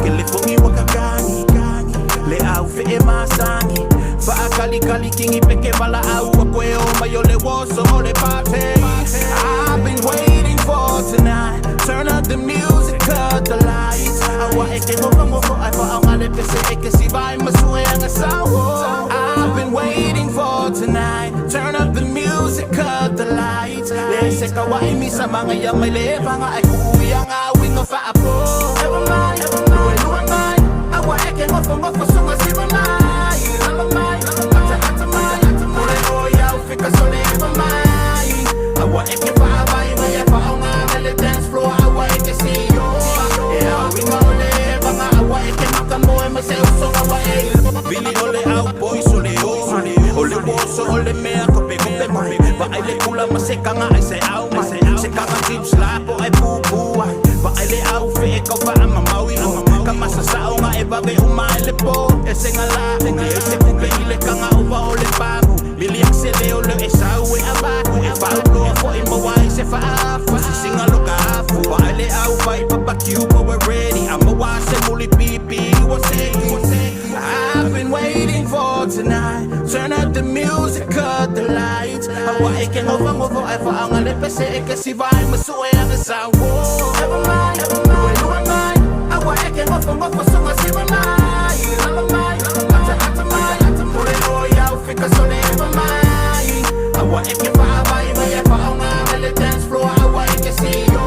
Kilifungi wakagani Le au fe e masangi Kali kingi peke bala au Kweo mayole woso ole pate I've been waiting for tonight. Turn up the music, cut the lights. Awa eke ngofo ay pa ang alipese eke si bay masuwe ang asawa. I've been waiting for tonight. Turn up the music, cut the lights. Lese kawaii mi sa mga yang may lepa nga ay kuuwi ang awing of apo. Ever mind, luwe mind. Awa eke ngofo sunga si ramay. Ramay, atamay. Mure oya ufika sole ever mind. Awa eke pa abay maya pa ang ngale dance floor. Awa eke siyo. Yeah, we know le banga awa eke makamoy masay usong awa eke. Bili ole out boy sole ole boso ole mea kope ba ay le kula maseka nga ay say au seka nga tips lapo ay bubuwa ba ay le au fe ikaw ba ang mamawi mo kamasasao nga e babe umaile po ese nga la ese kubeile ka nga uba ole pago bili ang sele ole esawe abago e paulo ako imawai se faafu sisinga lokafu ba ay le au ba ipapakyu but we're ready amawase muli pipi wase I've been waiting for tonight. Turn up the music, cut the lights. Awa eke ngofo ay fa ang alipese eke si bay masuwe ang asawa. Ever mind, luwe mind. Awa eke ngofo sunga si ramay. Ramay, atamay. Mure oya ufika sole ever mind. Awa eke pa abay maya pa ang ngale dance floor. Awa eke siyo.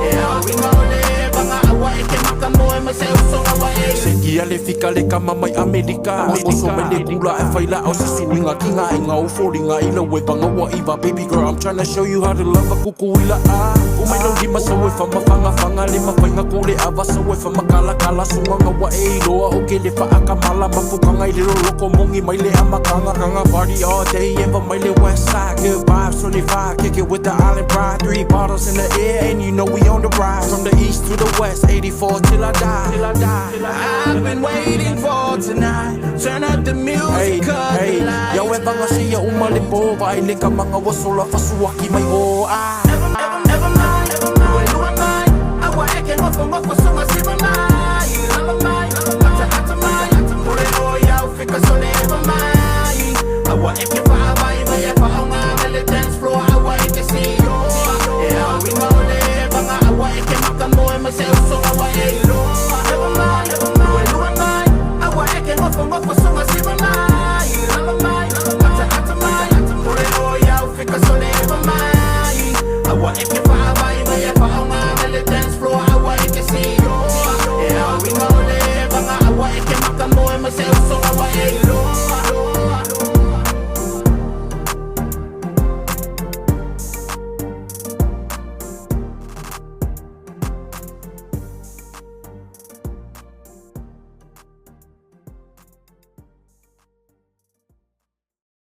Yeah, we know le banga awa eke makamoy masay usong awa eke. Ia le fika le kama mai Amerika Oso me le kula e whaila au si suinga Ki ngā inga o fōringa ila we banga wa iwa Baby girl, I'm tryna show you how to love a kuku ila a Umai no lima sa we whanga Lima whainga ko le awa sa we whamakala Sunganga wa e iloa o ke le whaakamala Mapukanga i lero loko mongi mai le amakanga Kanga party all day, ever mai le west side Good vibes, 25, kick it with the island pride 3 bottles in the air and you know we on the rise From the east to the west, 84 till I die I've been waiting for tonight. Turn up the music, cut the lights. Yawe banga siya umalipo ba ay leka mga wasola fasuwaki may hoa. Ever mind, luwe mind. Awa eke ngofo sunga si ramay. Ramay, atamay. Mure oya ufika sole ever mind. Awa eke pa abay maya pa ang ngale dance floor. Awa eke siyo. Yeah, we know le banga awa eke makamoy masay usong awa eke. Ever mind, luwe mind. Awa eke ngofo sunga si ramay. Ramay, atamay. Mure oya ufika sole ever mind. Awa eke pa abay maya pa ang ngale dance